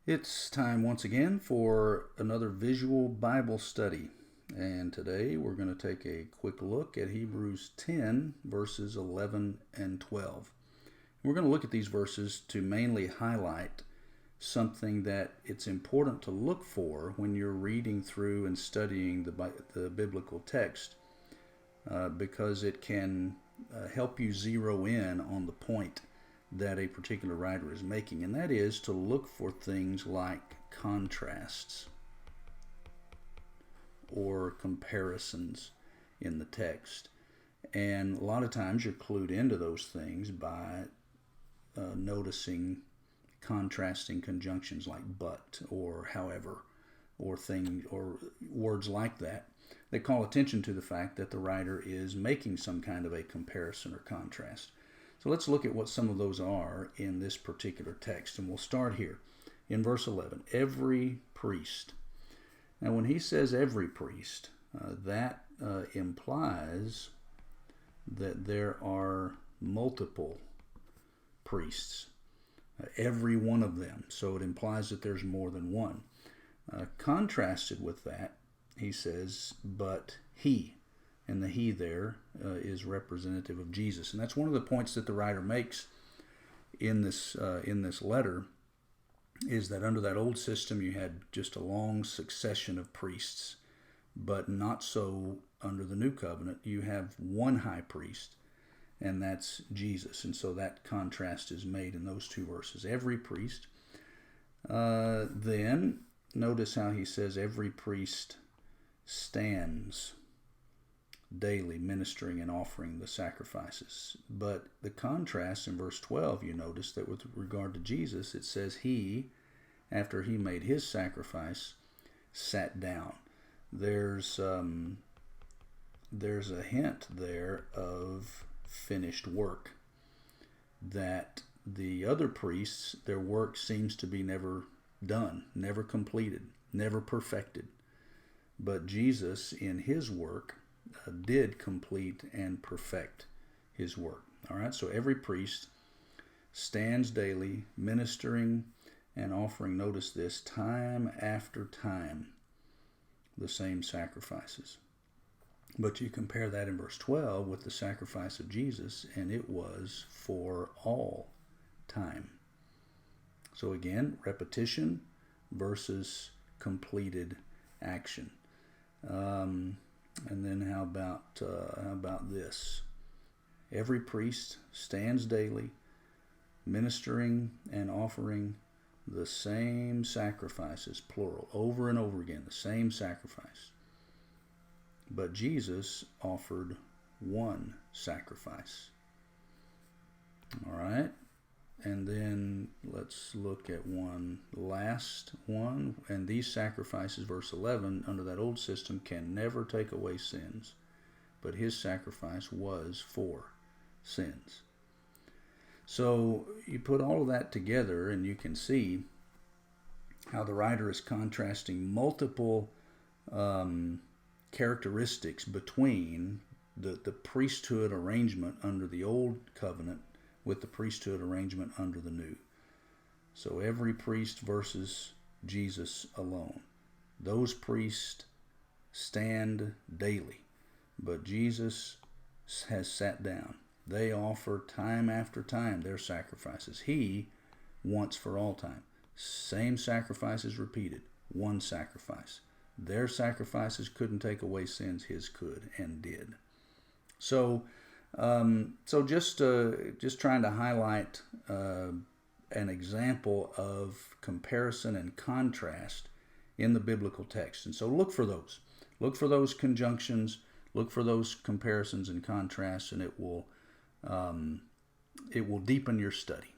It's time once again for another visual Bible study. And today we're going to take a quick look at Hebrews 10, verses 11 and 12. We're going to look at these verses to mainly highlight something that it's important to look for when you're reading through and studying the biblical text, because it can help you zero in on the point that a particular writer is making, and that is to look for things like contrasts or comparisons in the text. And a lot of times you're clued into those things by noticing contrasting conjunctions like but or however or things or words like that call attention to the fact that the writer is making some kind of a comparison or contrast. So let's look at what some of those are in this particular text, and we'll start here in verse 11. Every priest. Now when he says every priest, that implies that there are multiple priests, every one of them. So it implies that there's more than one. Contrasted with that, he says, but he. And the he there is representative of Jesus. And that's one of the points that the writer makes in this letter, is that under that old system you had just a long succession of priests, but not so under the new covenant. You have one high priest, and that's Jesus. And so that contrast is made in those two verses. Every priest. Then notice how he says every priest stands daily ministering and offering the sacrifices. But the contrast in verse 12, you notice that with regard to Jesus, it says he, after he made his sacrifice, sat down. There's a hint there of finished work, that the other priests, their work seems to be never done, never completed, never perfected. But Jesus, in his work, did complete and perfect his work. All right, so every priest stands daily ministering and offering, notice this, time after time, the same sacrifices. But you compare that in verse 12 with the sacrifice of Jesus, and it was for all time. So again, repetition versus completed action. And then how about this? Every priest stands daily, ministering and offering the same sacrifices, plural, over and over again, the same sacrifice. But Jesus offered one sacrifice. All right? And then let's look at one last one. And these sacrifices, verse 11, under that old system, can never take away sins. But his sacrifice was for sins. So you put all of that together and you can see how the writer is contrasting multiple characteristics between the priesthood arrangement under the old covenant with the priesthood arrangement under the new. So every priest versus Jesus alone. Those priests stand daily, but Jesus has sat down. They offer time after time their sacrifices. He once for all time. Same sacrifices repeated, one sacrifice. Their sacrifices couldn't take away sins, his could and did. So just trying to highlight an example of comparison and contrast in the biblical text. And so look for those. Look for those conjunctions. Look for those comparisons and contrasts, and it will deepen your study.